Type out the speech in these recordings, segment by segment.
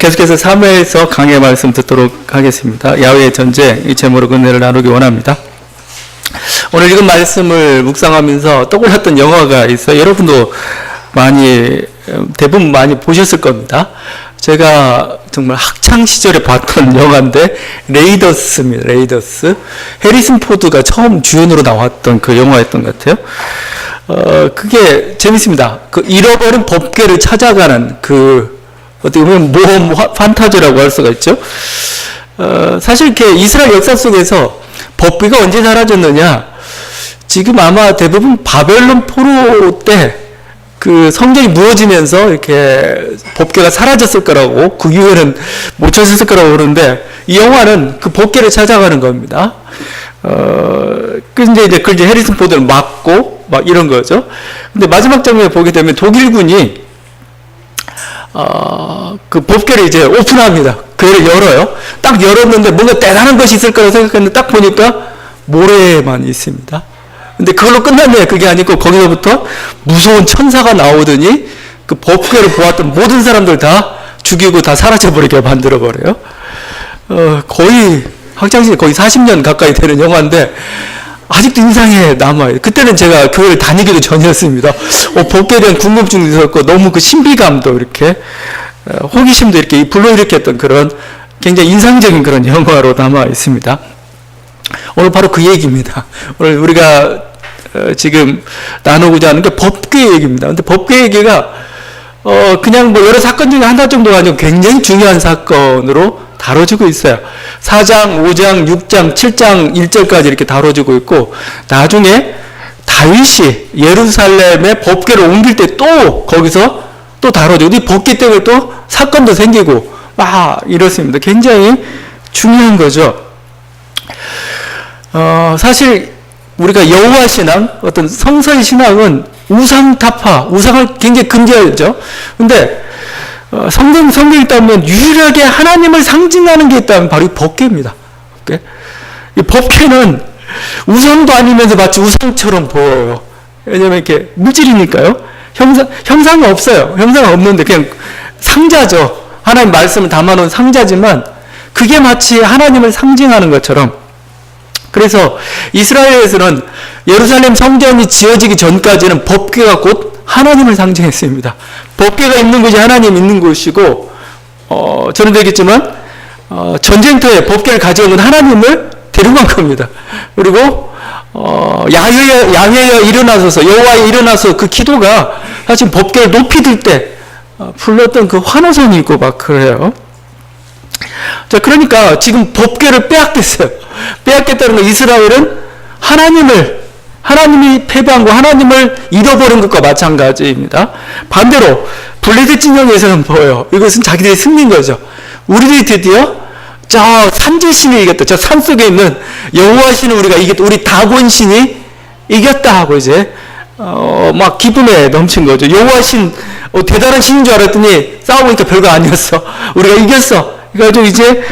계속해서 사무엘서 강의 말씀 듣도록 하겠습니다. 야훼의 전쟁, 이 제목으로 은혜를 나누기 원합니다. 오늘 읽은 말씀을 묵상하면서 떠올랐던 영화가 있어요. 여러분도 대부분 많이 보셨을 겁니다. 제가 정말 학창시절에 봤던 영화인데 레이더스입니다. 레이더스. 해리슨 포드가 처음 주연으로 나왔던 그 영화였던 것 같아요. 그게 재밌습니다. 그 잃어버린 법궤를 찾아가는 어떻게 보면 모험 판타지라고 할 수가 있죠. 사실 이렇게 이스라엘 역사 속에서 법궤가 언제 사라졌느냐? 지금 아마 대부분 바벨론 포로 때 그 성전이 무너지면서 이렇게 법궤가 사라졌을 거라고, 그 이후에는 못 찾았을 거라고 그러는데, 이 영화는 그 법궤를 찾아가는 겁니다. 근데 이제 그걸 해리슨 포드를 막고 막 이런 거죠. 근데 마지막 장면에 보게 되면 독일군이 그 법궤를 이제 오픈합니다. 그를 열어요. 딱 열었는데 뭔가 대단한 것이 있을 거라고 생각했는데 딱 보니까 모래만 있습니다. 근데 그걸로 끝났네요. 그게 아니고 거기서부터 무서운 천사가 나오더니 그 법궤를 보았던 모든 사람들 다 죽이고 다 사라져버리게 만들어버려요. 거의 학창시절 거의 40년 가까이 되는 영화인데 아직도 인상에 남아요. 그때는 제가 교회를 다니기도 전이었습니다. 법궤에 대한 궁금증도 있었고 너무 그 신비감도 이렇게 호기심도 이렇게 불러일으켰던 그런 굉장히 인상적인 그런 영화로 남아 있습니다. 오늘 바로 그 얘기입니다. 오늘 우리가 지금 나누고자 하는 게 법궤 얘기입니다. 근데 법궤 얘기가 그냥 뭐 여러 사건 중에 하나 정도가 아니고 굉장히 중요한 사건으로 다뤄지고 있어요. 4장, 5장, 6장, 7장 1절까지 이렇게 다뤄지고 있고, 나중에 다윗이 예루살렘에 법궤를 옮길 때 또 거기서 또 다뤄지고, 이 법궤 때문에 또 사건도 생기고 막 이렇습니다. 굉장히 중요한 거죠. 사실 우리가 여호와 신앙, 어떤 성서의 신앙은 우상 타파, 우상을 굉장히 금지하죠. 근데 성경 있다면 유일하게 하나님을 상징하는 게 있다면 바로 이 법궤입니다. 이 법궤는 우상도 아니면서 마치 우상처럼 보여요. 왜냐면 이렇게 물질이니까요. 형상이 없어요. 형상은 없는데 그냥 상자죠. 하나님 말씀을 담아놓은 상자지만 그게 마치 하나님을 상징하는 것처럼. 그래서 이스라엘에서는 예루살렘 성전이 지어지기 전까지는 법궤가 곧 하나님을 상징했습니다. 법궤가 있는 곳이 하나님 있는 곳이고, 저는 되겠지만 전쟁터에 법궤를 가져온 건 하나님을 데려간 겁니다. 그리고 야훼여 일어나소서, 여호와여 일어나서 그 기도가 사실 법궤를 높이 들 때 불렀던 그 환호성이 있고 막 그래요. 자, 그러니까 지금 법궤를 빼앗겼어요. 빼앗겼다는 건 이스라엘은 하나님이 패배한 거, 하나님을 잃어버린 것과 마찬가지입니다. 반대로 블레셋 진영에서는 뭐예요? 이것은 자기들이 승리인 거죠. 우리들이 드디어 저 산지신이 이겼다. 저 산 속에 있는 여호와 신을 우리가 이겼다. 우리 다곤 신이 이겼다 하고 이제 막 기쁨에 넘친 거죠. 여호와 신 대단한 신인 줄 알았더니 싸워보니까 별거 아니었어. 우리가 이겼어. 그래가지고 이제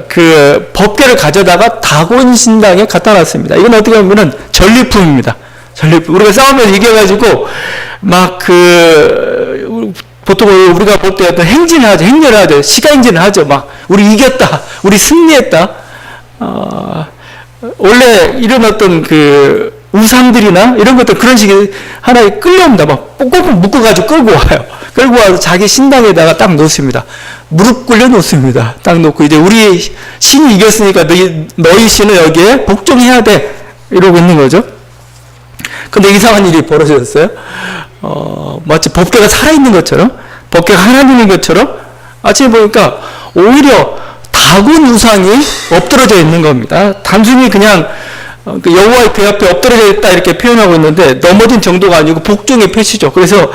그 법궤를 가져다가 다곤 신당에 갖다 놨습니다. 이건 어떻게 보면은 전리품입니다. 전리품. 우리가 싸우면 이겨가지고 막 보통 우리가 볼 때 어떤 행진을 하죠. 행렬을 하죠. 시가행진을 하죠. 막 우리 이겼다. 우리 승리했다. 원래 이런 어떤 그 우상들이나 이런 것들 그런 식의 하나에 끌려옵니다. 막 꼭꼭 묶어가지고 끌고 와요. 끌고 와서 자기 신당에다가 딱 놓습니다. 무릎 꿇려 놓습니다. 딱 놓고 이제 우리 신이 이겼으니까 너희 신은 여기에 복종해야 돼. 이러고 있는 거죠. 근데 이상한 일이 벌어졌어요. 마치 법궤가 살아있는 것처럼, 법궤가 하나님인 것처럼 아침에 보니까 오히려 다곤 우상이 엎드러져 있는 겁니다. 단순히 그냥 여호와의 궤 앞에 엎드러져 있다 이렇게 표현하고 있는데 넘어진 정도가 아니고 복종의 표시죠. 그래서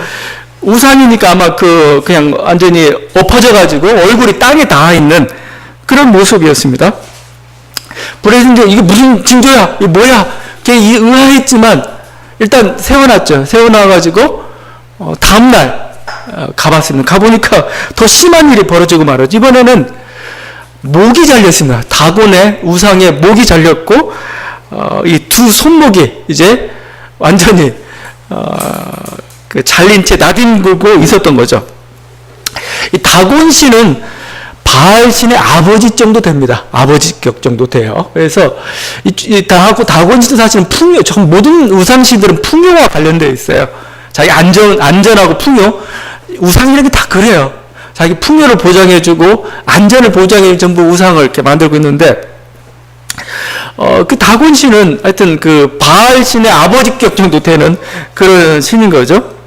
우상이니까 아마 그냥 완전히 엎어져가지고 얼굴이 땅에 닿아 있는 그런 모습이었습니다. 그래서 이게 무슨 징조야? 이게 뭐야? 걔 의아했지만 일단 세워놨죠. 세워놔가지고 다음날 가봤습니다. 가보니까 더 심한 일이 벌어지고 말았죠. 이번에는 목이 잘렸습니다. 다곤의 우상에 목이 잘렸고 이 두 손목이 이제 완전히 그 잘린 채 나뒹굴고 있었던 거죠. 이 다곤신은 바알신의 아버지 정도 됩니다. 아버지격 정도 돼요. 그래서 다곤신은 사실은 풍요, 모든 우상신들은 풍요와 관련되어 있어요. 자기 안전하고 풍요, 우상이라는 게 다 그래요. 자기 풍요를 보장해주고 안전을 보장해 전부 우상을 이렇게 만들고 있는데, 그 다곤신은 하여튼 그 바알신의 아버지격 정도 되는 그런 신인 거죠.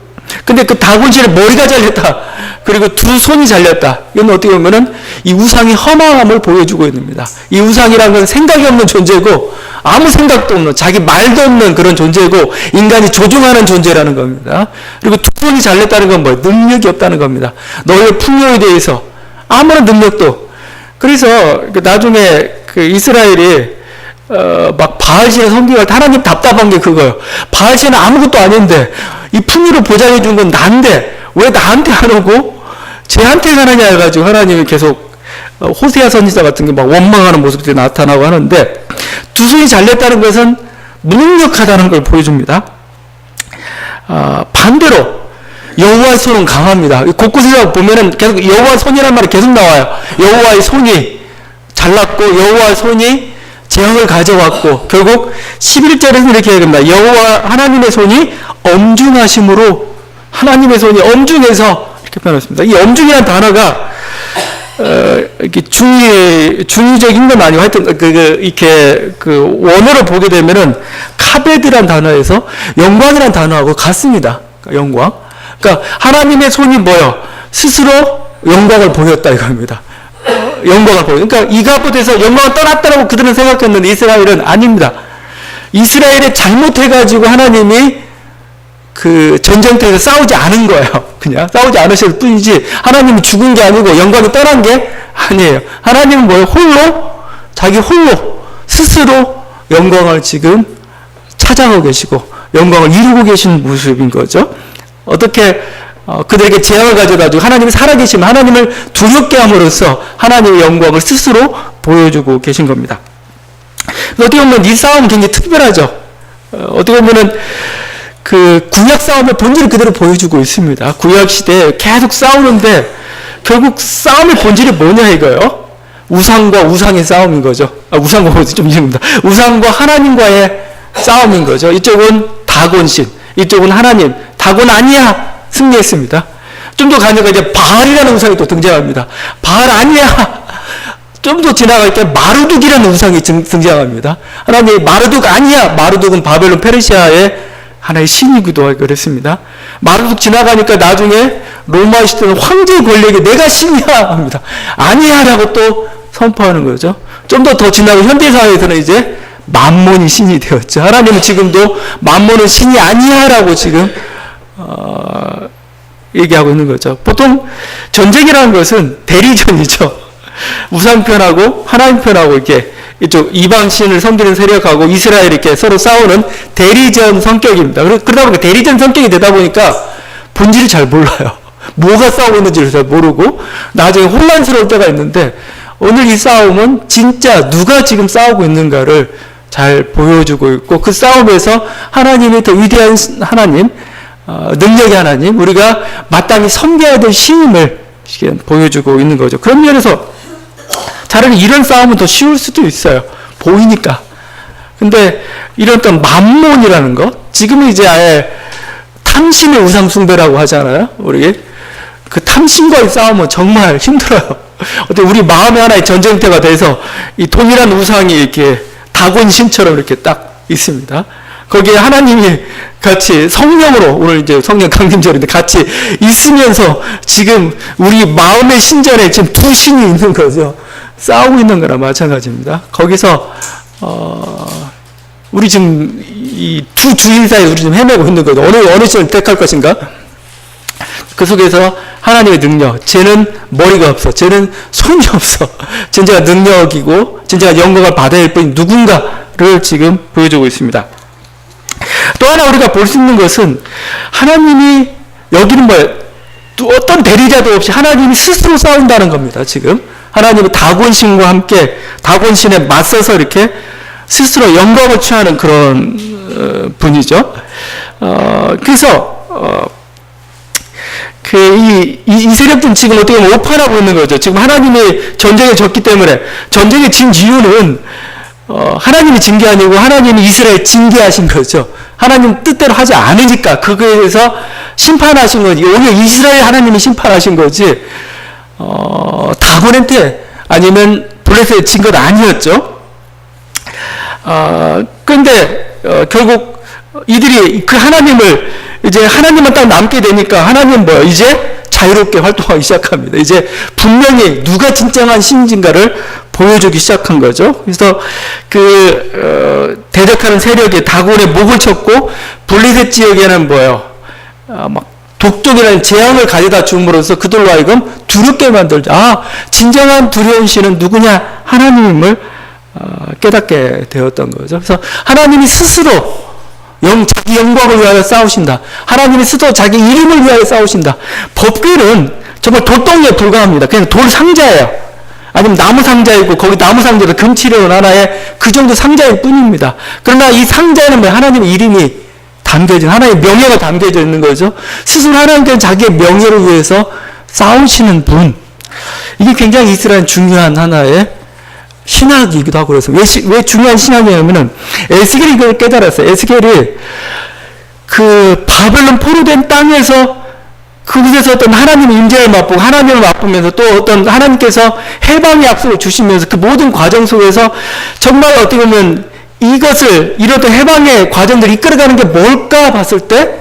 근데 그 다곤신의 머리가 잘렸다, 그리고 두 손이 잘렸다, 이건 어떻게 보면은 이 우상이 허망함을 보여주고 있습니다. 이 우상이라는 건 생각이 없는 존재고, 아무 생각도 없는, 자기 말도 없는 그런 존재고, 인간이 조종하는 존재라는 겁니다. 그리고 두 손이 잘렸다는 건 뭐예요? 능력이 없다는 겁니다. 너의 풍요에 대해서 아무런 능력도. 그래서 나중에 그 이스라엘이 막 바알신을 섬기고 할 때 하나님 답답한 게 그거예요. 바알신은 아무것도 아닌데 이 풍요를 보장해 준 건 난데 왜 나한테 안 오고 쟤한테 하느냐 해가지고 하나님이 계속 호세아 선지자 같은 게 막 원망하는 모습들이 나타나고 하는데, 두 손이 잘렸다는 것은 무능력하다는 걸 보여줍니다. 반대로 여호와의 손은 강합니다. 곳곳에서 보면은 계속 여호와의 손이라는 말이 계속 나와요. 여호와의 손이 잘났고 여호와의 손이 재앙을 가져왔고, 결국 11절에서 이렇게 얘기합니다. 여호와 하나님의 손이 엄중하심으로, 하나님의 손이 엄중해서, 이렇게 표현했습니다. 이 엄중이라는 단어가 이렇게 중의적인 건 아니고, 하여튼 이렇게 그 원어를 보게 되면은 카베드란 단어에서 영광이라는 단어하고 같습니다. 영광. 그러니까 하나님의 손이 뭐요? 스스로 영광을 보였다 이겁니다. 영광을 보여. 그러니까 이가봇에서 영광을 떠났다라고 그들은 생각했는데 이스라엘은 아닙니다. 이스라엘이 잘못해가지고 하나님이 그 전쟁터에서 싸우지 않은 거예요. 그냥 싸우지 않으실 뿐이지 하나님이 죽은 게 아니고 영광이 떠난 게 아니에요. 하나님은 뭐예요? 자기 홀로 스스로 영광을 지금 찾아가고 계시고 영광을 이루고 계신 모습인 거죠. 어떻게 그들에게 재앙을 가져가지고 하나님이 살아계시면 하나님을 두렵게 함으로써 하나님의 영광을 스스로 보여주고 계신 겁니다. 어떻게 보면 이 싸움은 굉장히 특별하죠. 어떻게 보면은 그 구약 싸움의 본질을 그대로 보여주고 있습니다. 구약 시대에 계속 싸우는데 결국 싸움의 본질이 뭐냐 이거요? 우상과 우상의 싸움인 거죠. 우상과 좀 이릅니다. 우상과 하나님과의 싸움인 거죠. 이쪽은 다곤신, 이쪽은 하나님. 다곤 아니야. 승리했습니다. 좀 더 가니까 이제 바알이라는 우상이 또 등장합니다. 바알 아니야. 좀 더 지나갈 때 마르둑이라는 우상이 등장합니다. 하나님 마르둑 아니야. 마르둑은 바벨론 페르시아의 하나의 신이기도 하고 그랬습니다. 마르둑 지나가니까 나중에 로마 시대는 황제의 권력이 내가 신이야 합니다. 아니야라고 또 선포하는 거죠. 좀 더 지나고 현대사회에서는 이제 만몬이 신이 되었죠. 하나님은 지금도 만몬은 신이 아니야라고 지금 얘기하고 있는 거죠. 보통 전쟁이라는 것은 대리전이죠. 우상 편하고 하나님 편하고 이렇게 이쪽 이방 신을 섬기는 세력하고 이스라엘이 이렇게 서로 싸우는 대리전 성격입니다. 그러다 보니까 대리전 성격이 되다 보니까 본질을 잘 몰라요. 뭐가 싸우고 있는지를 잘 모르고 나중에 혼란스러울 때가 있는데, 오늘 이 싸움은 진짜 누가 지금 싸우고 있는가를 잘 보여주고 있고, 그 싸움에서 하나님이 더 위대한 하나님, 능력의 하나님, 우리가 마땅히 섬겨야 될 신임을 보여주고 있는 거죠. 그런 면에서 차라리 이런 싸움은 더 쉬울 수도 있어요. 보이니까. 근데 이런 어떤 만몬이라는 것, 지금은 이제 아예 탐심의 우상 숭배라고 하잖아요. 우리 그 탐심과의 싸움은 정말 힘들어요. 어떻게 우리 마음의 하나의 전쟁터가 돼서 이 돈이라는 우상이 이렇게 다곤신처럼 이렇게 딱 있습니다. 거기에 하나님이 같이 성령으로, 오늘 이제 성령 강림절인데 같이 있으면서 지금 우리 마음의 신전에 지금 두 신이 있는 거죠. 싸우고 있는 거나 마찬가지입니다. 거기서 우리 지금 이 두 주인 사이에 우리 지금 헤매고 있는 거죠. 어느 신을 택할 것인가? 그 속에서 하나님의 능력, 쟤는 머리가 없어, 쟤는 손이 없어, 진짜가 능력이고 진짜가 영광을 받아야 할 뿐인 누군가를 지금 보여주고 있습니다. 또 하나 우리가 볼 수 있는 것은 하나님이, 여기는 뭐예요? 또 어떤 대리자도 없이 하나님이 스스로 싸운다는 겁니다. 지금 하나님이 다곤신과 함께 다곤신에 맞서서 이렇게 스스로 영광을 취하는 그런 분이죠. 그래서 이 세력들은 지금 어떻게 보면 오판하고 있는 거죠. 지금 하나님이 전쟁에 졌기 때문에, 전쟁에 진 이유는 하나님이 진 게 아니고 하나님이 이스라엘 징계하신 거죠. 하나님 뜻대로 하지 않으니까 그거에 대해서 심판하신 거지. 오늘 이스라엘 하나님이 심판하신 거지. 다곤한테 아니면 블레셋에 진 것 아니었죠. 그런데 결국 이들이 그 하나님을 이제 하나님만 딱 남게 되니까 하나님 뭐요? 이제 자유롭게 활동하기 시작합니다. 이제 분명히 누가 진정한 신인가를 보여주기 시작한 거죠. 그래서 대적하는 세력이 다곤의 목을 쳤고 블레셋 지역에는 뭐예요? 막 독종이라는 재앙을 가져다 줌으로써 그들로 하여금 두렵게 만들죠. 진정한 두려운 신은 누구냐? 하나님을 깨닫게 되었던 거죠. 그래서 하나님이 스스로 자기 영광을 위하여 싸우신다. 하나님이 스스로 자기 이름을 위하여 싸우신다. 법궤는 정말 돌덩이에 불과합니다. 그냥 돌 상자예요. 아니면 나무 상자이고 거기 나무 상자도 금치려운 하나의 그 정도 상자일 뿐입니다. 그러나 이 상자에는 뭐 하나님의 이름이 담겨진, 하나님의 명예가 담겨져 있는 거죠. 스스로 하나님께서 자기의 명예를 위해서 싸우시는 분. 이게 굉장히 이스라엘 중요한 하나의 신학이기도 하고 그래서 왜 중요한 신학이냐면은 에스겔이 이걸 깨달았어요. 에스겔이 그 바벨론 포로된 땅에서 그곳에서 어떤 하나님의 임재를 맛보고 하나님을 맛보면서 또 어떤 하나님께서 해방의 약속을 주시면서 그 모든 과정 속에서 정말 어떻게 보면 이런 해방의 과정들을 이끌어가는 게 뭘까 봤을 때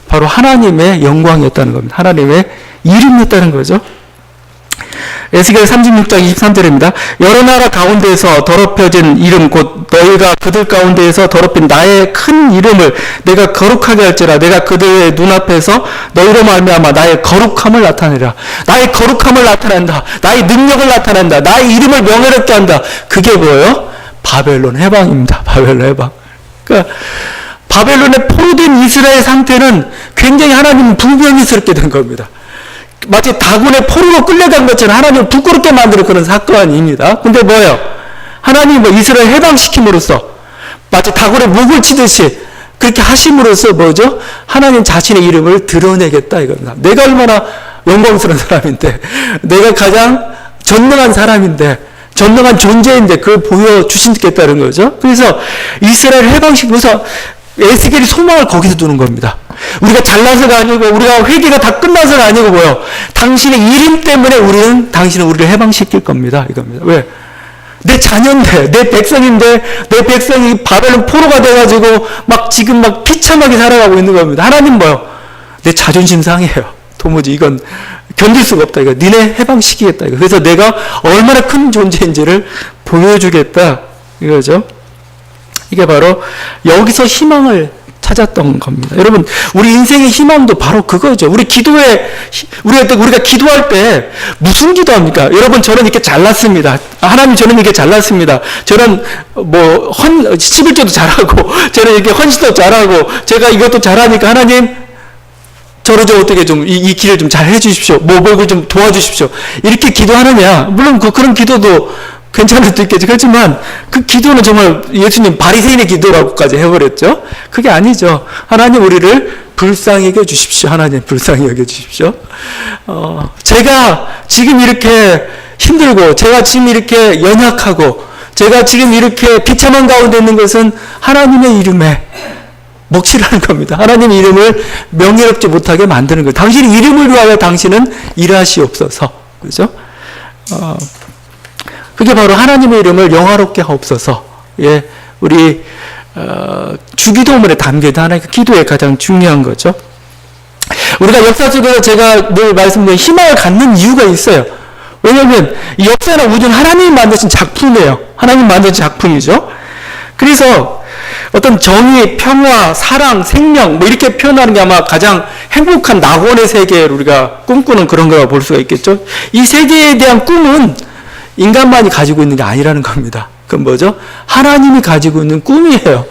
바로 하나님의 영광이었다는 겁니다. 하나님의 이름이었다는 거죠. 에스겔 36장 23절입니다. 여러 나라 가운데에서 더럽혀진 이름 곧 너희가 그들 가운데에서 더럽힌 나의 큰 이름을 내가 거룩하게 할지라. 내가 그들의 눈앞에서 너희로 말미암아 나의 거룩함을 나타내라. 나의 거룩함을 나타낸다. 나의 능력을 나타낸다. 나의 이름을 명예롭게 한다. 그게 뭐예요? 바벨론 해방입니다. 바벨론 해방. 그러니까 바벨론에 포로된 이스라엘 상태는 굉장히 하나님은 불명예스럽게 된 겁니다. 마치 다곤의 포로로 끌려간 것처럼 하나님을 부끄럽게 만드는 그런 사건입니다. 근데 뭐예요? 하나님이 이스라엘 해방시킴으로써 마치 다곤의 목을 치듯이 그렇게 하심으로써 뭐죠? 하나님 자신의 이름을 드러내겠다 이겁니다. 내가 얼마나 영광스러운 사람인데, 내가 가장 전능한 사람인데, 전능한 존재인데 그걸 보여주시겠다는 거죠. 그래서 이스라엘 해방시키면서 에스겔이 소망을 거기서 두는 겁니다. 우리가 잘나서가 아니고 우리가 회개가 다 끝나서가 아니고 뭐요? 당신의 이름 때문에 당신은 우리를 해방시킬 겁니다. 이겁니다. 왜? 내 자녀인데, 내 백성인데, 내 백성이 바벨론 포로가 돼가지고 지금 비참하게 살아가고 있는 겁니다. 하나님 뭐요? 내 자존심 상해요. 도무지 이건 견딜 수가 없다. 이거 니네 해방시키겠다. 이거. 그래서 내가 얼마나 큰 존재인지를 보여주겠다. 이거죠. 이게 바로 여기서 희망을 찾았던 겁니다. 여러분, 우리 인생의 희망도 바로 그거죠. 우리가 기도할 때 무슨 기도합니까? 여러분, 저는 이렇게 잘났습니다. 하나님, 저는 이렇게 잘났습니다. 저는 11조도 잘하고, 저는 이렇게 헌신도 잘하고, 제가 이것도 잘하니까 하나님, 저를 좀 어떻게 이 길을 좀 잘 해주십시오. 뭘 좀 도와주십시오. 이렇게 기도하느냐? 물론 그런 기도도 괜찮을 수도 있겠지. 그렇지만 그 기도는 정말 예수님 바리새인의 기도라고까지 해버렸죠. 그게 아니죠. 하나님 우리를 불쌍히 여겨주십시오. 하나님 불쌍히 여겨주십시오. 제가 지금 이렇게 힘들고 제가 지금 이렇게 연약하고 제가 지금 이렇게 비참한 가운데 있는 것은 하나님의 이름에 몫이라는 겁니다. 하나님의 이름을 명예롭지 못하게 만드는 거예요. 당신의 이름을 위하여 당신은 일하시옵소서. 그죠? 그게 바로 하나님의 이름을 영화롭게 하옵소서. 예, 우리 주기도문에 담겨있는 하나의 기도의 가장 중요한 거죠. 우리가 역사 속에서 제가 늘 말씀드린 희망을 갖는 이유가 있어요. 왜냐하면 이 역사나 우주는 하나님이 만드신 작품이에요. 하나님 만드신 작품이죠. 그래서 어떤 정의, 평화, 사랑, 생명 이렇게 표현하는 게 아마 가장 행복한 낙원의 세계를 우리가 꿈꾸는 그런 거라고 볼 수가 있겠죠. 이 세계에 대한 꿈은 인간만이 가지고 있는 게 아니라는 겁니다. 그건 뭐죠? 하나님이 가지고 있는 꿈이에요.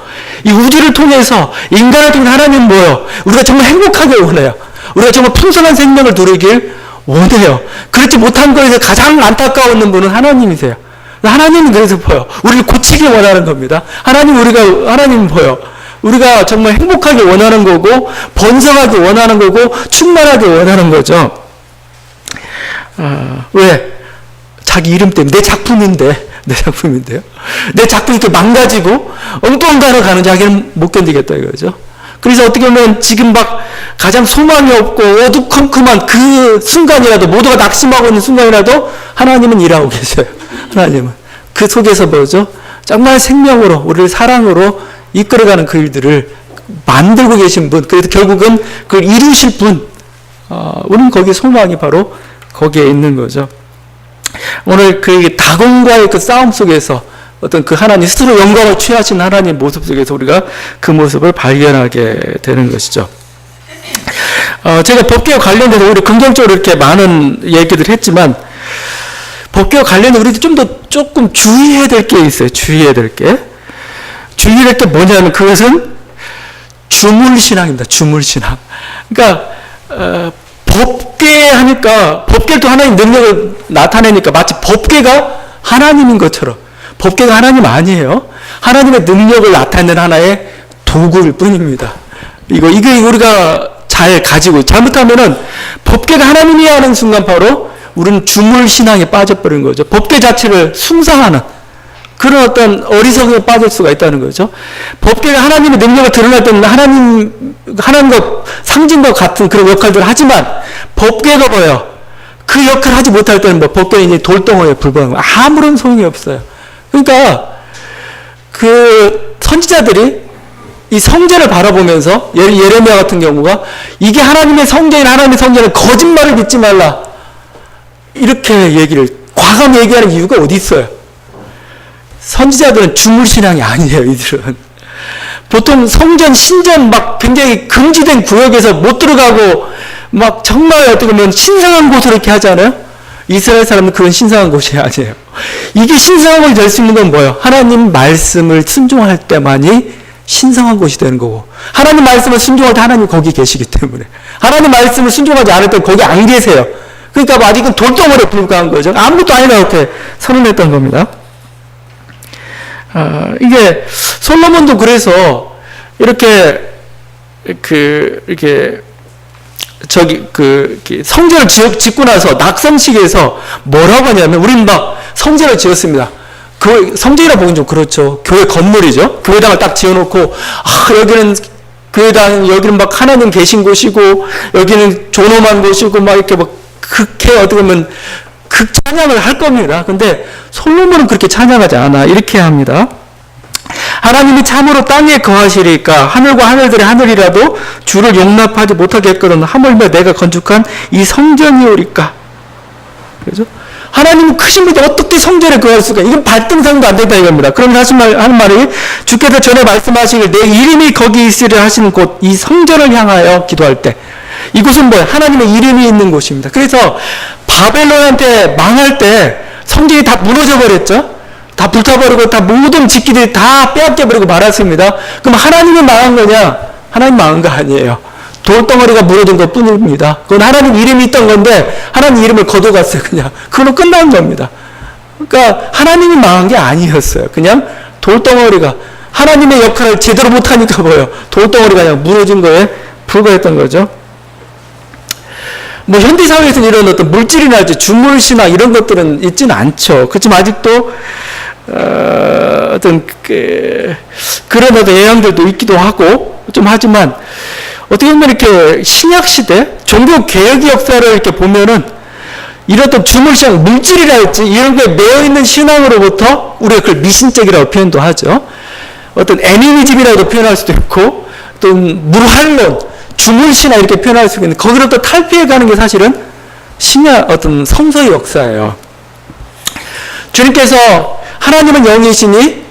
이 우주를 통해서 인간을 통해 하나님은 뭐예요? 우리가 정말 행복하게 원해요. 우리가 정말 풍성한 생명을 누리길 원해요. 그렇지 못한 거에서 가장 안타까운 분은 하나님이세요. 하나님은 그래서 뭐예요? 우리를 고치길 원하는 겁니다. 하나님은 뭐예요? 우리가 정말 행복하게 원하는 거고, 번성하게 원하는 거고, 충만하게 원하는 거죠. 왜? 자기 이름 때문에. 내 작품인데요. 내 작품이 이렇게 망가지고 엉뚱한 가로 가는 자기는 못 견디겠다 이거죠. 그래서 어떻게 보면 지금 막 가장 소망이 없고 어두컴컴한 그 순간이라도, 모두가 낙심하고 있는 순간이라도 하나님은 일하고 계셔요. 하나님은 그 속에서 뭐죠? 정말 생명으로, 우리를 사랑으로 이끌어가는 그 일들을 만들고 계신 분, 그래서 결국은 그걸 이루실 분, 우리는 거기에 소망이 바로 거기에 있는 거죠. 오늘 그 다곤과의 그 싸움 속에서 어떤 그 하나님 스스로 영광을 취하신 하나님 모습 속에서 우리가 그 모습을 발견하게 되는 것이죠. 제가 법계와 관련돼서 우리 긍정적으로 이렇게 많은 얘기들을 했지만, 법계와 관련해서 우리도 조금 주의해야 될 게 있어요. 주의해야 될 게 뭐냐면, 그것은 주물신앙입니다. 주물신앙. 그러니까 법계 하니까, 법계도 하나님 능력을 나타내니까 마치 법계가 하나님인 것처럼, 법계가 하나님 아니에요. 하나님의 능력을 나타내는 하나의 도구일 뿐입니다. 이게 우리가 잘 가지고, 잘못하면은 법계가 하나님이야 하는 순간 바로 우리는 주물신앙에 빠져버린 거죠. 법계 자체를 숭상하는 그런 어떤 어리석음에 빠질 수가 있다는 거죠. 법계가 하나님의 능력을 드러날 때는 하나님과 상징과 같은 그런 역할들을 하지만, 법계가 뭐예요? 그 역할을 하지 못할 때는 법계는 이제 돌덩어리에 불과한 거예요. 아무런 소용이 없어요. 그러니까 그 선지자들이 이 성전을 바라보면서, 예레미야 같은 경우가 이게 하나님의 성전은 거짓말을 믿지 말라, 이렇게 과감히 얘기하는 이유가 어디 있어요? 선지자들은 주물신앙이 아니에요. 이들은 보통 성전, 신전 막 굉장히 금지된 구역에서 못 들어가고 막 정말 어떻게 보면 신성한 곳으로 이렇게 하잖아요. 이스라엘 사람은 그건 신성한 곳이 아니에요. 이게 신성한 곳이 될 수 있는 건 뭐예요? 하나님 말씀을 순종할 때만이 신성한 곳이 되는 거고, 하나님 말씀을 순종할 때 하나님 거기 계시기 때문에, 하나님 말씀을 순종하지 않을 때 거기 안 계세요. 그러니까 아직은 돌덩어리에 불과한 거죠. 아무것도 아니다 이렇게 선언했던 겁니다. 이게 솔로몬도 그래서 이렇게 성전을 짓고 나서 낙성식에서 뭐라고 하냐면, 우리는 막 성전을 지었습니다. 그 성전이라 보기엔 좀 그렇죠. 교회 건물이죠. 교회당을 딱 지어놓고, 여기는 교회당, 여기는 막 하나님 계신 곳이고, 여기는 존엄한 곳이고, 막 이렇게 막 그렇게 어떻게 보면 찬양을 할 겁니다. 근데 솔로몬은 그렇게 찬양하지 않아. 이렇게 합니다. 하나님이 참으로 땅에 거하시리까 하늘과 하늘들의 하늘이라도 주를 용납하지 못하겠거든 하물며 내가 건축한 이 성전이오리까. 그죠? 하나님은 크신 분이 어떻게 성전에 거할 수가? 이건 발등상도 안 된다 이겁니다. 그럼 하는 말이, 주께서 전에 말씀하시길 내 이름이 거기 있으려 하시는 곳, 이 성전을 향하여 기도할 때, 이곳은 뭐예요? 하나님의 이름이 있는 곳입니다. 그래서 바벨론한테 망할 때 성전이 다 무너져 버렸죠. 다 불타버리고 다 모든 집기들이 다 빼앗겨버리고 말았습니다. 그럼 하나님이 망한 거냐? 하나님 망한 거 아니에요. 돌덩어리가 무너진 것 뿐입니다. 그건 하나님 이름이 있던 건데 하나님 이름을 거둬갔어요. 그냥 그걸로 끝난 겁니다. 그러니까 하나님이 망한 게 아니었어요. 그냥 돌덩어리가 하나님의 역할을 제대로 못하니까 뭐예요? 돌덩어리가 그냥 무너진 거에 불과했던 거죠. 뭐 현대사회에서는 이런 어떤 물질이나 주물신앙 이런 것들은 있지는 않죠. 그렇지만 아직도 어떤 그런 어떤 예향들도 있기도 하고 좀 하지만, 어떻게 보면 이렇게 신약 시대 종교 개혁의 역사를 이렇게 보면은 이런 어떤 주물신앙, 물질이라 했지 이런 거에 매여 있는 신앙으로부터 우리가 그걸 미신적이라고 표현도 하죠. 어떤 애니미즘이라고 표현할 수도 있고, 또 무한론, 주물신앙 이렇게 표현할 수 있는데, 거기로부터 탈피해가는 게 사실은 신약 어떤 성서의 역사예요. 주님께서 하나님은 영이시니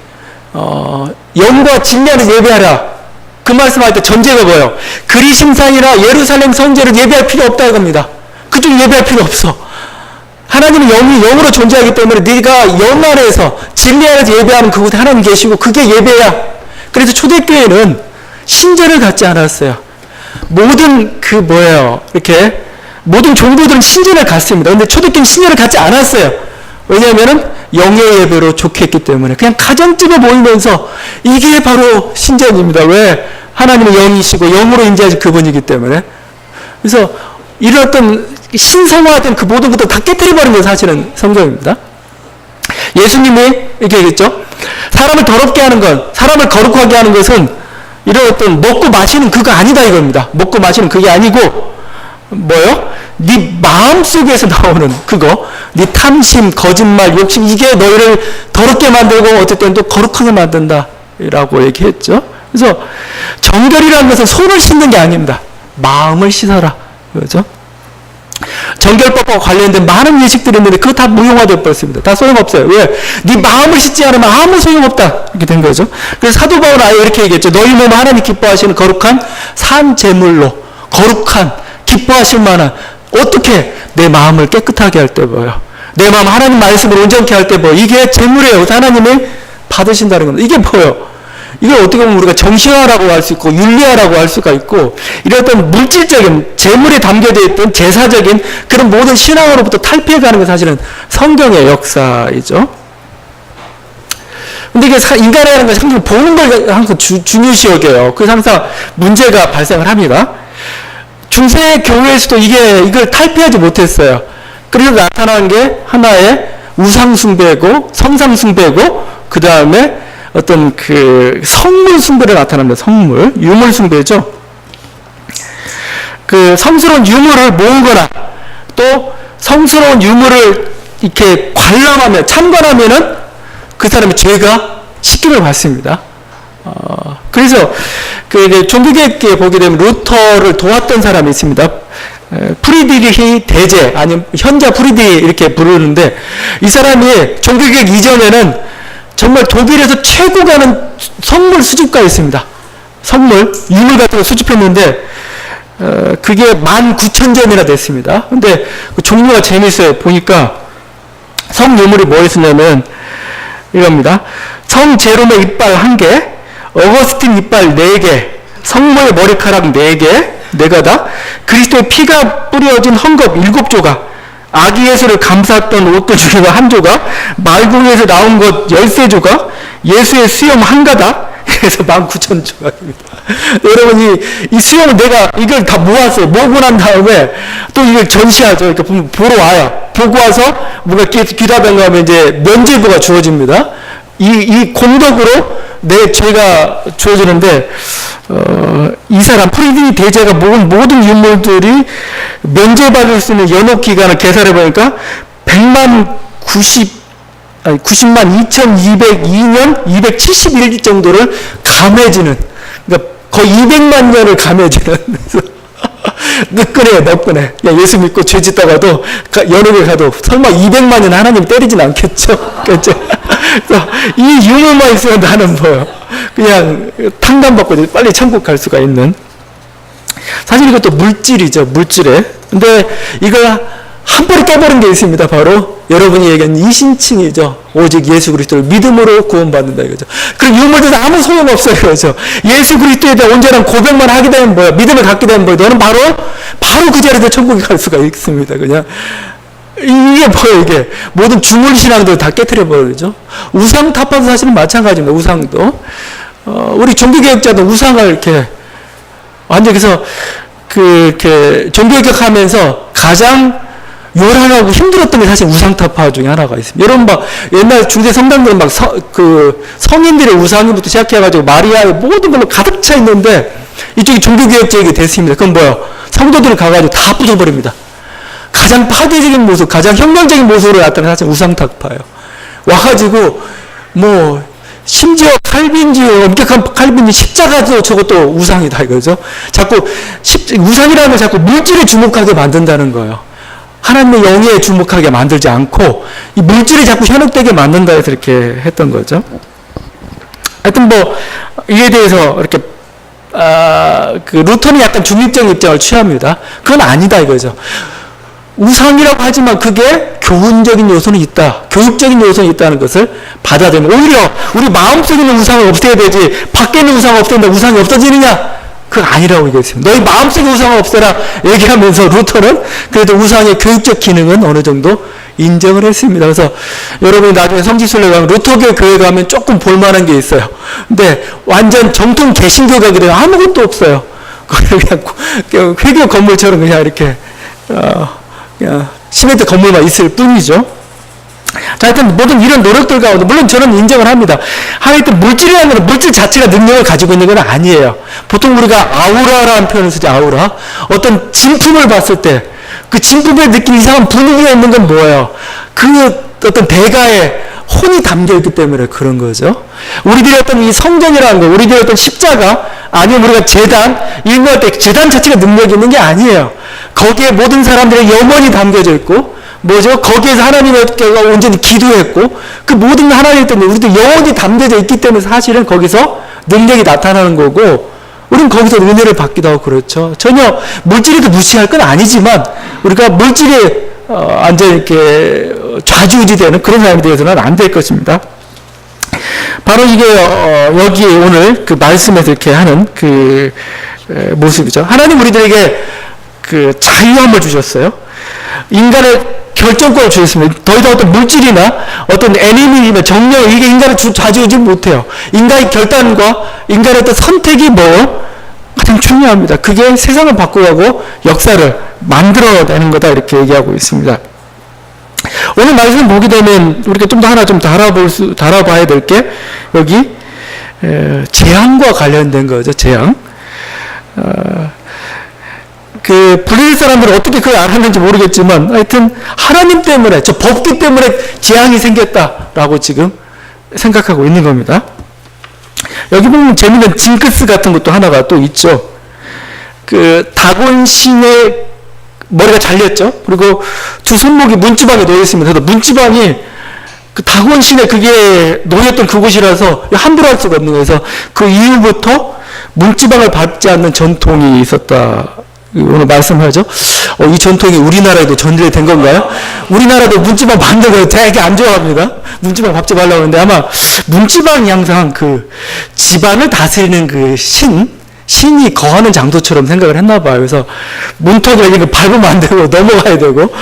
영과 진리를 예배하라, 그 말씀할 때 전제가 뭐예요? 그리심산이나 예루살렘 성전을 예배할 필요 없다 이겁니다. 그쪽 예배할 필요 없어. 하나님은 영이 영으로 존재하기 때문에 네가 영 안에서 진리 안에서 예배하는 그곳에 하나님 계시고 그게 예배야. 그래서 초대교회는 신전을 갖지 않았어요. 모든 모든 종교들은 신전을 갖습니다. 근데 초대교회는 신전을 갖지 않았어요. 왜냐하면은 영의 예배로 좋게 했기 때문에 그냥 가정집에 모이면서 이게 바로 신전입니다. 왜? 하나님은 영이시고 영으로 임재하신 그분이기 때문에. 그래서 이런 어떤 신성화된 그 모든 것들 다 깨뜨려버린 게 사실은 성경입니다. 예수님이 이렇게 얘기했죠. 사람을 더럽게 하는 것, 사람을 거룩하게 하는 것은 이런 어떤 먹고 마시는 그거 아니다 이겁니다. 먹고 마시는 그게 아니고 뭐요? 네 마음속에서 나오는 그거, 네 탐심, 거짓말, 욕심, 이게 너희를 더럽게 만들고 어쨌든 또 거룩하게 만든다 라고 얘기했죠. 그래서 정결이라는 것은 손을 씻는 게 아닙니다. 마음을 씻어라. 그렇죠? 정결법과 관련된 많은 예식들이 있는데 그거 다 무용화되어 버렸습니다. 다 소용없어요. 왜? 네 마음을 씻지 않으면 아무 소용없다. 이렇게 된 거죠. 그래서 사도 바울은 아예 이렇게 얘기했죠. 너희 몸은 하나님 기뻐하시는 거룩한 산 제물로, 거룩한 기뻐하실 만한, 어떻게 내 마음을 깨끗하게 할 때 뭐예요? 내 마음 하나님 말씀을 온전케 할 때 뭐, 이게 제물이에요. 하나님이 받으신다는 겁니다. 이게 뭐예요? 이걸 어떻게 보면 우리가 정신화라고 할 수 있고 윤리화라고 할 수가 있고, 이런 어떤 물질적인 제물에 담겨져 있던 제사적인 그런 모든 신앙으로부터 탈피해가는 게 사실은 성경의 역사이죠. 근데 이게 인간이라는 것이 항상 보는 걸 항상 중요시 여겨요. 그래서 항상 문제가 발생을 합니다. 중세 교회에서도 이걸 탈피하지 못했어요. 그래서 나타난 게 하나의 우상숭배고 성상숭배고, 그 다음에 어떤 그 성물 숭배로 나타납니다. 성물, 유물 숭배죠. 그 성스러운 유물을 모으거나 또 성스러운 유물을 이렇게 관람하면, 참관하면은 그 사람의 죄가 씻김을 받습니다. 그래서 그 종교개혁에 보게 되면 루터를 도왔던 사람이 있습니다. 프리드리히 대제, 아니면 현자 프리드리 이렇게 부르는데, 이 사람이 종교개혁 이전에는 정말 독일에서 최고 가는 성물 수집가였습니다. 성물, 유물 같은 거 수집했는데, 그게 19,000점이나 됐습니다. 근데 그 종류가 재밌어요. 보니까 성유물이 뭐였냐면 이겁니다. 성 제롬의 이빨 1개, 어거스틴 이빨 4개, 성모의 머리카락 4개, 4가닥, 그리스도의 피가 뿌려진 헝겊 7조각, 아기 예수를 감쌌던 옷들 중에 1조각, 말궁에서 나온 것 13조각, 예수의 수염 1가닥, 그래서 19,000조각입니다. 여러분, 이 수염을 내가 이걸 다 모았어요. 모으고 난 다음에 또 이걸 전시하죠. 그러니까 보러 와요. 보고 와서 뭔가 귀다변가 하면 이제 면죄부가 주어집니다. 이 공덕으로 내 죄가 주어지는데, 이 사람 프리드리 대제가 모은 모든 유물들이 면제받을 수 있는 연옥 기간을 계산해 보니까 90만 2202년 271일 정도를 감해지는, 그러니까 거의 200만 년을 감해지는. 느끈해요, 너끈해. 예수 믿고 죄 짓다가도 연옥에 가도 설마 200만 년 하나님 때리진 않겠죠? 그렇죠? 그래서 이 유물만 있으면 나는 뭐요? 그냥 탕감받고 빨리 천국 갈 수가 있는. 사실 이것도 물질이죠, 물질에. 근데 이걸 한 번에 깨버린 게 있습니다. 바로 여러분이 얘기한 이신칭이죠. 오직 예수 그리스도를 믿음으로 구원받는다 이거죠. 그럼 유물들은 아무 소용없어요. 그렇죠? 예수 그리스도에 대한 온전한 고백만 하게 되면 뭐야? 믿음을 갖게 되면 뭐야? 너는 바로 그 자리에서 천국에 갈 수가 있습니다. 그냥. 이게 뭐예요, 이게? 모든 주물신앙들 다 깨트려버리죠. 우상 타파도 사실은 마찬가지입니다. 우상도. 우리 종교개혁자도 우상을 이렇게, 완전 그래서, 종교개혁 하면서 가장 요란하고 힘들었던 게 사실 우상타파 중에 하나가 있습니다. 여러분 옛날 중세 성당들은 성인들의 우상부터 시작해가지고 마리아의 모든 걸로 가득 차 있는데, 이쪽이 종교개혁적이 됐습니다. 그건 뭐예요? 성도들을 가가지고 다 부숴버립니다. 가장 파괴적인 모습, 가장 혁명적인 모습으로 나타나는 사실 우상타파예요. 와가지고 심지어 엄격한 칼빈지 십자가도 저것도 우상이다 이거죠. 자꾸 우상이라는 걸 자꾸 물질에 주목하게 만든다는 거예요. 하나님의 영에 주목하게 만들지 않고 이 물질에 자꾸 현혹되게 만든다 해서 이렇게 했던 거죠. 하여튼 이에 대해서 이렇게 루터는 약간 중립적인 입장을 취합니다. 그건 아니다 이거죠. 우상이라고 하지만 그게 교훈적인 요소는 있다, 교육적인 요소는 있다는 것을 받아들이면, 오히려 우리 마음속에 있는 우상을 없애야 되지, 밖에 있는 우상을 없앤다 우상이 없어지느냐? 그건 아니라고 얘기했습니다. 너희 마음속에 우상을 없애라 얘기하면서 루터는 그래도 우상의 교육적 기능은 어느 정도 인정을 했습니다. 그래서 여러분이 나중에 성지순례 가면 루터교 교회 가면 조금 볼만한 게 있어요. 근데 완전 정통 개신교 가게 되면 아무것도 없어요. 그냥 회교 건물처럼 그냥 이렇게 그냥 시멘트 건물만 있을 뿐이죠. 자, 하여튼 모든 이런 노력들 가운데 물론 저는 인정을 합니다. 하여튼 물질이라는 건 물질 자체가 능력을 가지고 있는 건 아니에요. 보통 우리가 아우라라는 표현을 쓰죠. 아우라. 어떤 진품을 봤을 때 그 진품에 느끼는 이상한 분위기가 있는 건 뭐예요? 그 어떤 대가에 혼이 담겨있기 때문에 그런 거죠. 우리들이 어떤 이 성전이라는 거, 우리들이 어떤 십자가, 아니면 우리가 재단, 이런 거 할 때 재단 자체가 능력이 있는 게 아니에요. 거기에 모든 사람들의 영혼이 담겨져 있고, 뭐죠? 거기에서 하나님께가 온전히 기도했고, 그 모든 하나님 때문에 우리들 영혼이 담겨져 있기 때문에 사실은 거기서 능력이 나타나는 거고, 우리는 거기서 은혜를 받기도 하고 그렇죠. 전혀 물질에도 무시할 건 아니지만, 우리가 물질에 완전히 이렇게 좌지우지되는 그런 사람이 되어서는 안 될 것입니다. 바로 이게 여기 오늘 그 말씀에서 이렇게 하는 그 모습이죠. 하나님 우리들에게 그 자유함을 주셨어요. 인간의 결정권을 주셨습니다. 더 이상 어떤 물질이나 어떤 애니미나 정령 이게 인간을 좌지우지 못해요. 인간의 결단과 인간의 어떤 선택이 뭐 가장 중요합니다. 그게 세상을 바꾸고 역사를 만들어내는 거다 이렇게 얘기하고 있습니다. 오늘 말씀 보게 되면 우리가 좀 더 하나 좀 다뤄봐야 될 게 여기 재앙과 관련된 거죠. 재앙. 그 블레셋 사람들은 어떻게 그걸 알았는지 모르겠지만 하여튼 하나님 때문에 저 법규 때문에 재앙이 생겼다라고 지금 생각하고 있는 겁니다. 여기 보면 재밌는 징크스 같은 것도 하나가 또 있죠. 그 다곤 신의 머리가 잘렸죠. 그리고 두 손목이 문지방에 놓여 있습니다. 그래서 문지방이 그 다곤 신의 그게 놓였던 그곳이라서 함부로 할 수가 없는 거예요. 그래서 그 이후부터 문지방을 밟지 않는 전통이 있었다. 오늘 말씀하죠. 이 전통이 우리나라에도 전달이 된 건가요? 우리나라도 문지방 밟는 거 되게 안 좋아합니다. 문지방 밟지 말라고 하는데 아마 문지방이 항상 그 집안을 다스리는 그 신이 거하는 장소처럼 생각을 했나 봐요. 그래서 문턱을 이런 거 밟으면 안 되고 넘어가야 되고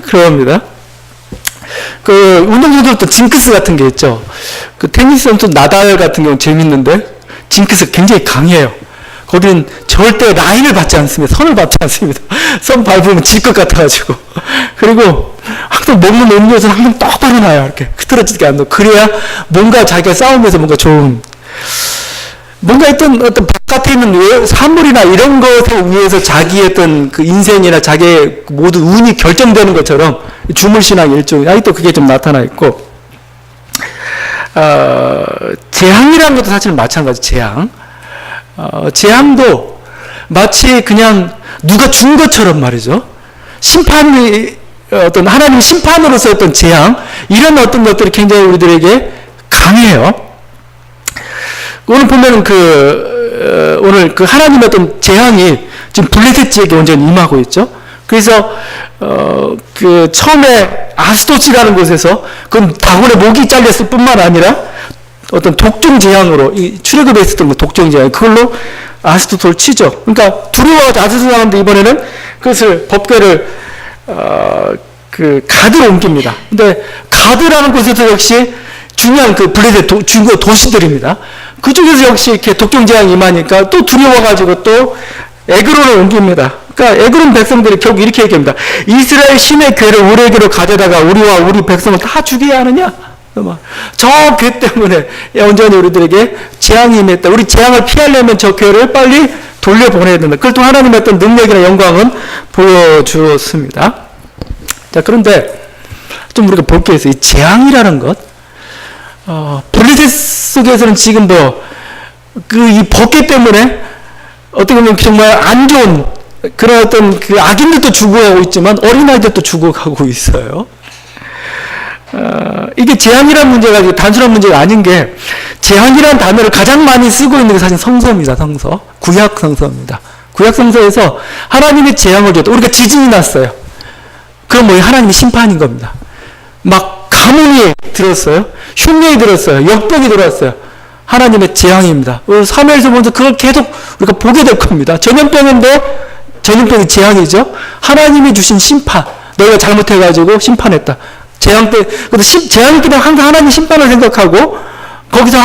그럽니다. 그 운동선수들도 징크스 같은 게 있죠. 그 테니스 선수 나달 같은 경우 재밌는데 징크스가 굉장히 강해요. 거기는 절대 라인을 받지 않습니다. 선을 받지 않습니다. 선 밟으면 질 것 같아가지고. 그리고 항상 먹는 음료수는 항상 똑바로 놔요. 이렇게 흐트러지게 안 놓고. 그래야 뭔가 자기가 싸우면서 뭔가 좋은, 뭔가 어떤 바깥에 있는 사물이나 이런 것에 의해서 자기의 어떤 그 인생이나 자기의 모든 운이 결정되는 것처럼 주물신앙의 일종이 아직도 그게 좀 나타나 있고, 재앙이라는 것도 사실은 마찬가지, 재앙. 재앙도 마치 그냥 누가 준 것처럼 말이죠. 심판이, 어떤 하나님 심판으로서 어떤 재앙, 이런 어떤 것들이 굉장히 우리들에게 강해요. 오늘 보면은 오늘 그 하나님의 어떤 재앙이 지금 블레셋 지역에 완전히 임하고 있죠. 그래서, 그 처음에 아스도치라는 곳에서 그건 다곤의 목이 잘렸을 뿐만 아니라 어떤 독종 재앙으로, 이 출애굽에 있었던 그 독종 재앙, 그걸로 아스도토를 치죠. 그러니까 두려워하지 아스도 사람들 이번에는 그것을 법궤를, 그 가드로 옮깁니다. 근데 가드라는 곳에서 역시 중요한 그 블레셋 중고 도시들입니다. 그쪽에서 역시 이렇게 독종 재앙이 임하니까 또 두려워가지고 또 에그론을 옮깁니다. 그러니까 에그론 백성들이 결국 이렇게 얘기합니다. 이스라엘 신의 궤를 우리에게로 가져다가 우리와 우리 백성을 다 죽여야 하느냐? 저 궤 때문에 온전히 우리들에게 재앙이 임했다. 우리 재앙을 피하려면 저 궤를 빨리 돌려보내야 된다. 그걸 또 하나님의 어떤 능력이나 영광은 보여주었습니다. 자, 그런데 좀 우리가 볼 게 있어요. 이 재앙이라는 것, 블레셋 속에서는 지금 이 법궤 때문에 어떻게 보면 정말 안 좋은 그런 어떤 그 악인들도 죽어가고 있지만 어린아이들도 죽어가고 있어요. 이게 재앙이라는 문제가 단순한 문제가 아닌 게, 재앙이라는 단어를 가장 많이 쓰고 있는 게 사실 성서입니다. 성서. 구약 성서입니다. 구약 성서에서 하나님의 재앙을 줬다. 우리가 지진이 났어요. 그럼 하나님의 심판인 겁니다. 막 가뭄이 들었어요. 흉년이 들었어요. 역병이 들어왔어요. 하나님의 재앙입니다. 사무엘서 보면서 그걸 계속 우리가 보게 될 겁니다. 전염병인데 전염병이 재앙이죠. 하나님이 주신 심판. 너희가 잘못해가지고 심판했다. 재앙 때, 재앙이 때문에 항상 하나님 심판을 생각하고 거기서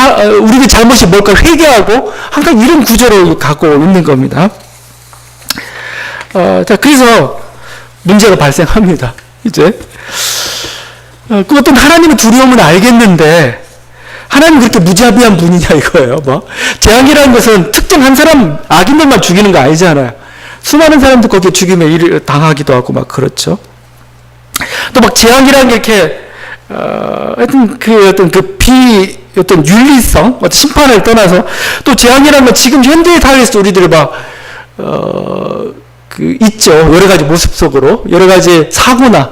우리의 잘못이 뭘까 회개하고 항상 이런 구조로 갖고 있는 겁니다. 자, 그래서 문제가 발생합니다. 이제 그것도 하나님의 두려움은 알겠는데 하나님 그렇게 무자비한 분이냐 이거예요. 뭐 재앙이라는 것은 특정 한 사람 악인들만 죽이는 거 아니잖아요. 수많은 사람들 거기에 죽임에 당하기도 하고 막 그렇죠. 또 막 재앙이라는 게 이렇게 어떤 윤리성, 어떤 심판을 떠나서 또 재앙이라는 건 지금 현대의 사회에서 우리들이 있죠. 여러 가지 모습 속으로 여러 가지 사고나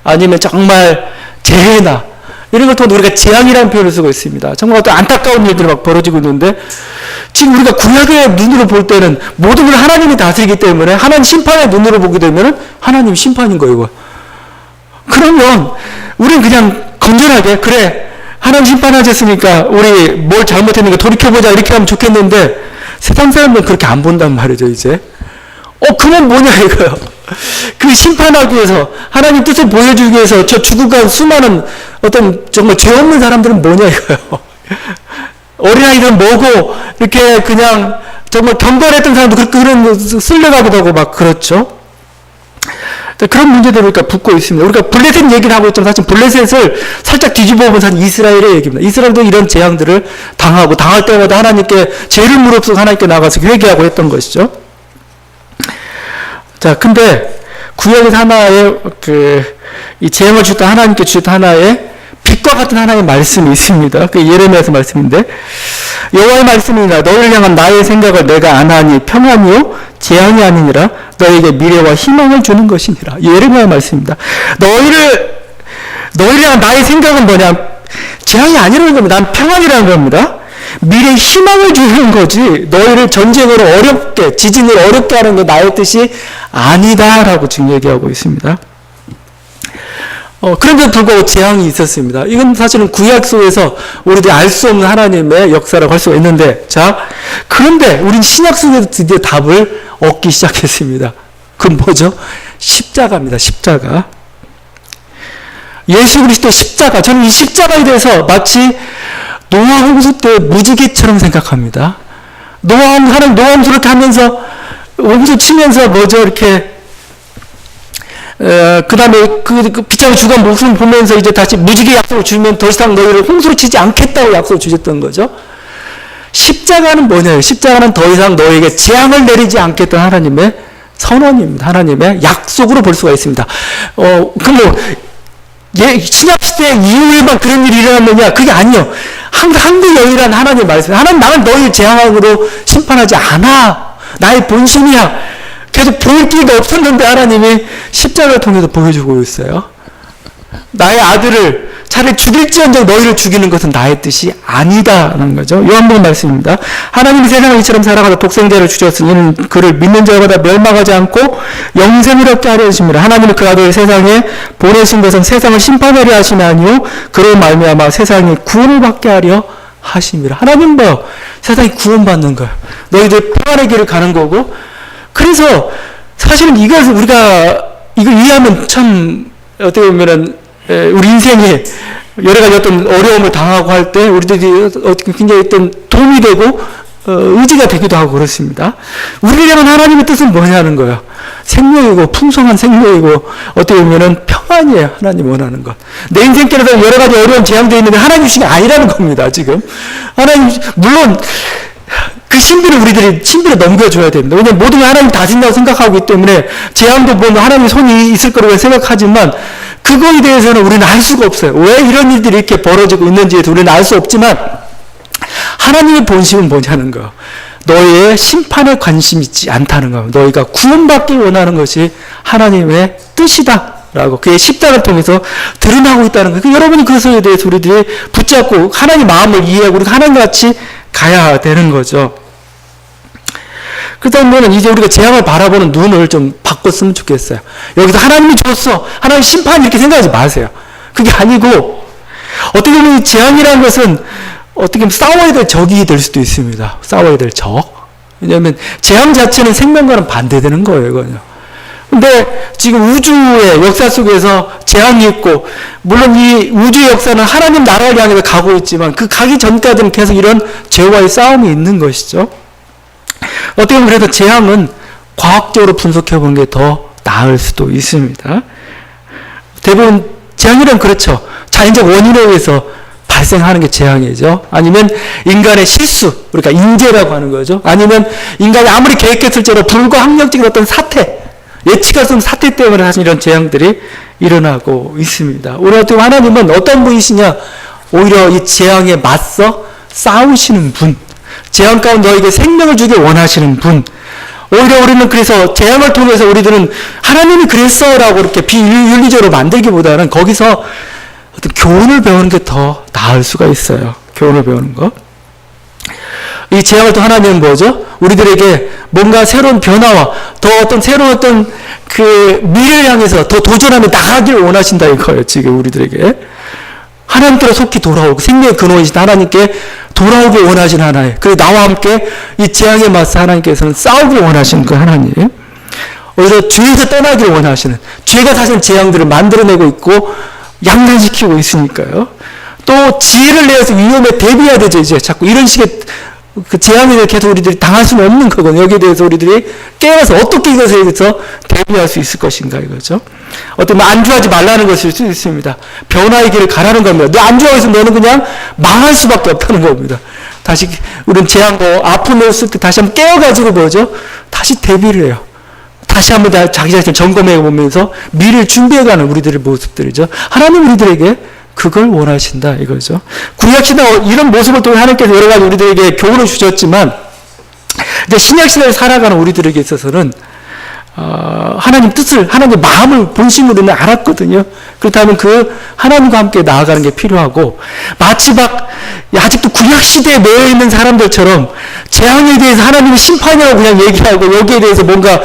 아니면 정말 재해나 이런 걸 통해 우리가 재앙이라는 표현을 쓰고 있습니다. 정말 어떤 안타까운 일들이 막 벌어지고 있는데 지금 우리가 구약의 눈으로 볼 때는 모든 걸 하나님이 다스리기 때문에 하나님 심판의 눈으로 보게 되면 하나님 심판인 거예요. 그러면 우리는 그냥 건전하게 그래 하나님 심판하셨으니까 우리 뭘 잘못했는가 돌이켜보자 이렇게 하면 좋겠는데 세상 사람들은 그렇게 안 본단 말이죠. 이제 그건 뭐냐 이거요. 그 심판하기 위해서 하나님 뜻을 보여주기 위해서 저 죽어간 수많은 어떤 정말 죄 없는 사람들은 뭐냐 이거요. 어린아이들은 뭐고 이렇게 그냥 정말 경건했던 사람도 그런 쓸려가기도 하고 막 그렇죠. 그런 문제들을 우리가 붙고 있습니다. 우리가 블레셋 얘기를 하고 있지만 사실 블레셋을 살짝 뒤집어 보면 사실 이스라엘의 얘기입니다. 이스라엘도 이런 재앙들을 당하고 당할 때마다 하나님께 죄를 무릅쓰고 하나님께 나가서 회개하고 했던 것이죠. 자, 근데 구약에서 하나의 이 재앙을 주셨던 하나님께 주셨던 하나의 빛과 같은 하나의 말씀이 있습니다. 그 예레미야서 말씀인데 여호와의 말씀이니라 너희를 향한 나의 생각을 내가 안 하니 평안이요 재앙이 아니니라 너희에게 미래와 희망을 주는 것이니라. 예레미야의 말씀입니다. 너희를 향한 나의 생각은 뭐냐? 재앙이 아니라는 겁니다. 난 평안이라는 겁니다. 미래의 희망을 주는 거지 너희를 전쟁으로 어렵게 지진을 어렵게 하는 게 나의 뜻이 아니다라고 지금 얘기하고 있습니다. 그런데도 불구하고 재앙이 있었습니다. 이건 사실은 구약 속에서 우리들이 알 수 없는 하나님의 역사라고 할 수가 있는데 자 그런데 우린 신약 속에서 드디어 답을 얻기 시작했습니다. 그건 뭐죠? 십자가입니다. 십자가. 예수 그리스도의 십자가. 저는 이 십자가에 대해서 마치 노아 홍수 때 무지개처럼 생각합니다. 하나님 노아 홍수를 이렇게 하면서 홍수 치면서 뭐죠 이렇게 그 다음에 그 비참히 죽은 목숨 보면서 이제 다시 무지개 약속을 주면 더 이상 너희를 홍수로 치지 않겠다고 약속을 주셨던 거죠. 십자가는 뭐냐요? 십자가는 더 이상 너희에게 재앙을 내리지 않겠다는 하나님의 선언입니다. 하나님의 약속으로 볼 수가 있습니다. 신약시대 이후에만 그런 일이 일어났느냐? 그게 아니요. 한국 여인이라는 하나님의 말씀. 하나님 나는 너희를 재앙으로 심판하지 않아. 나의 본심이야. 계속 보일 기회가 없었는데 하나님이 십자가를 통해서 보여주고 있어요. 나의 아들을 차라리 죽일지언정 너희를 죽이는 것은 나의 뜻이 아니다라는 거죠. 요한복음 말씀입니다. 하나님이 세상을 이처럼 사랑하사 독생자를 주셨으니 이는 그를 믿는 자마다 멸망하지 않고 영생을 얻게 하려 하심이라. 하나님이 그 아들을 세상에 보내신 것은 세상을 심판하려 하심이 아니요 그로 말미암아 세상이 구원을 받게 하려 하심이라. 하나님 세상이 구원받는 거예요. 너희들 평안의 길을 가는 거고. 그래서 사실은 이걸 이해하면 참 어떻게 보면은 우리 인생에 여러 가지 어떤 어려움을 당하고 할 때 우리들이 굉장히 어떤 도움이 되고 의지가 되기도 하고 그렇습니다. 우리를 향한 하나님의 뜻은 뭐냐는 거예요. 생명이고 풍성한 생명이고 어떻게 보면은 평안이에요. 하나님 원하는 것. 내 인생길에서 여러 가지 어려운 재앙들이 있는데 하나님 주신 게 아니라는 겁니다. 지금 하나님 물론 그 신비를 우리들이 넘겨줘야 됩니다. 왜냐하면 모든 게 하나님 다스린다고 생각하고 있기 때문에 재앙도 보면 하나님의 손이 있을 거라고 생각하지만 그거에 대해서는 우리는 알 수가 없어요. 왜 이런 일들이 이렇게 벌어지고 있는지에 대해서 우리는 알 수 없지만 하나님의 본심은 뭐냐는 거. 너희의 심판에 관심 있지 않다는 거. 너희가 구원받기 원하는 것이 하나님의 뜻이다. 라고 그의 십자가를 통해서 드러나고 있다는 거예요. 여러분이 그것에 대해서 우리들이 붙잡고 하나님 마음을 이해하고 우리가 하나님같이 가야 되는 거죠. 그렇다면 이제 우리가 재앙을 바라보는 눈을 좀 바꿨으면 좋겠어요. 여기서 하나님이 줬어. 하나님 심판 이렇게 생각하지 마세요. 그게 아니고 어떻게 보면 재앙이라는 것은 어떻게 보면 싸워야 될 적이 될 수도 있습니다. 싸워야 될 적. 왜냐하면 재앙 자체는 생명과는 반대되는 거예요, 이거는요. 근데 지금 우주의 역사 속에서 재앙이 있고, 물론 이 우주의 역사는 하나님 나라를 향해서 가고 있지만 그 가기 전까지는 계속 이런 죄와의 싸움이 있는 것이죠. 어떻게 보면 그래서 재앙은 과학적으로 분석해 보는 게 더 나을 수도 있습니다. 대부분 재앙이란 그렇죠. 자연적 원인에 의해서 발생하는 게 재앙이죠. 아니면 인간의 실수, 그러니까 인재라고 하는 거죠. 아니면 인간이 아무리 계획했을지라도 불가항력적인 어떤 사태, 예측할 수 없는 사태 때문에 사실 이런 재앙들이 일어나고 있습니다. 오늘 어떻게 하나님은 어떤 분이시냐? 오히려 이 재앙에 맞서 싸우시는 분, 재앙 가운데 너에게 생명을 주길 원하시는 분. 오히려 우리는 그래서 재앙을 통해서 우리들은 하나님이 그랬어라고 이렇게 비윤리적으로 만들기보다는 거기서 어떤 교훈을 배우는 게 더 나을 수가 있어요. 교훈을 배우는 거. 이 재앙을 또 하나님은 뭐죠? 우리들에게 뭔가 새로운 변화와 더 어떤 새로운 어떤 그 미래를 향해서 더 도전하며 나가기를 원하신다 이거예요. 지금 우리들에게. 하나님께로 속히 돌아오고 생명의 근원이신 하나님께 돌아오길 원하신 하나님. 그리고 나와 함께 이 재앙에 맞서 하나님께서는 싸우길 원하시는 그 하나님. 오히려 죄에서 떠나기를 원하시는, 죄가 사실 재앙들을 만들어내고 있고 양면시키고 있으니까요. 또 지혜를 내어서 위험에 대비해야 되죠. 이제 자꾸 이런 식의 그 재앙에 계속 우리들이 당할 수는 없는 거거든요. 여기에 대해서 우리들이 깨어서 어떻게 이것에 대해서 대비할 수 있을 것인가 이거죠. 어떤 안주하지 말라는 것일 수 있습니다. 변화의 길을 가라는 겁니다. 너 안주하고 있으면 너는 그냥 망할 수밖에 없다는 겁니다. 다시 우리는 재앙과 아픔을 쓸 때 다시 한번 깨어가지고 뭐죠? 다시 대비를 해요. 다시 한번 자기 자신을 점검해 보면서 미래를 준비해가는 우리들의 모습들이죠. 하나님 우리들에게 그걸 원하신다 이거죠. 구약시대 이런 모습을 통해 하나님께서 여러 가지 우리들에게 교훈을 주셨지만 이제 신약시대를 살아가는 우리들에게 있어서는 하나님 뜻을, 하나님 마음을 본심으로는 알았거든요. 그렇다면 그 하나님과 함께 나아가는 게 필요하고, 마치 아직도 구약시대에 매여 있는 사람들처럼 재앙에 대해서 하나님의 심판이라고 그냥 얘기하고 여기에 대해서 뭔가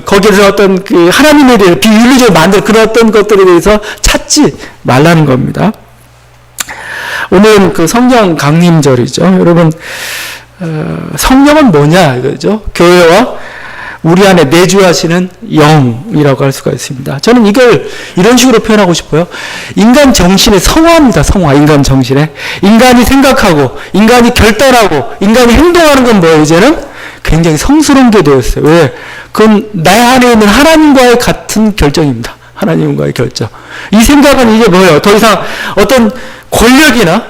거기에서 어떤 그 하나님에 대해서 비윤리적으로 만든 그런 어떤 것들에 대해서 찾지 말라는 겁니다. 오늘은 그 성령 강림절이죠. 여러분, 성령은 뭐냐 이거죠. 교회와 우리 안에 내주하시는 영이라고 할 수가 있습니다. 저는 이걸 이런 식으로 표현하고 싶어요. 인간 정신의 성화입니다. 성화, 인간 정신에. 인간이 생각하고, 인간이 결단하고, 인간이 행동하는 건 뭐예요? 이제는 굉장히 성스러운 게 되었어요. 왜? 그건 내 안에 있는 하나님과의 같은 결정입니다. 하나님과의 결정. 이 생각은 이게 뭐예요? 더 이상 어떤 권력이나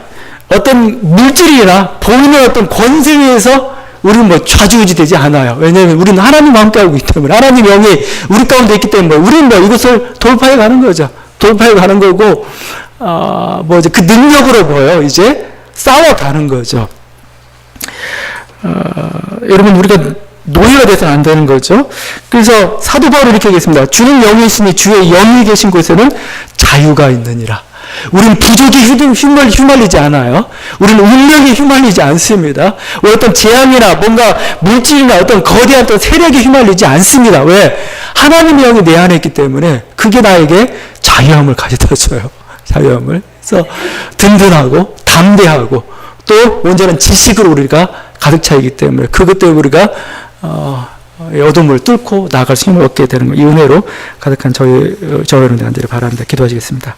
어떤 물질이나 보이는 어떤 권세에 의해서 우리는 뭐 좌지우지 되지 않아요. 왜냐하면 우리는 하나님과 함께하고 있기 때문에, 하나님 영이 우리 가운데 있기 때문에 우리는 뭐 이것을 돌파해 가는 거죠. 돌파해 가는 거고, 이제 그 능력으로 뭐예요? 이제 싸워가는 거죠. 여러분, 우리가 노예가 돼서는 안 되는 거죠. 그래서 사도 바울이 이렇게 얘기했습니다. 주는 영이 있으니 주의 영이 계신 곳에는 자유가 있느니라. 우리는 부족에 휘말리지 않아요. 우리는 운명에 휘말리지 않습니다. 어떤 재앙이나 뭔가 물질이나 어떤 거대한 어떤 세력에 휘말리지 않습니다. 왜? 하나님의 영이 내 안에 있기 때문에 그게 나에게 자유함을 가져다 줘요. 자유함을. 그래서 든든하고 담대하고 또 온전한 지식으로 우리가 가득 차 있기 때문에 그것 때문에 우리가 어둠을 뚫고 나아갈 수 힘을 얻게 되는 거. 이 은혜로 가득한 저희 여러분들 간절히 바랍니다. 기도하시겠습니다.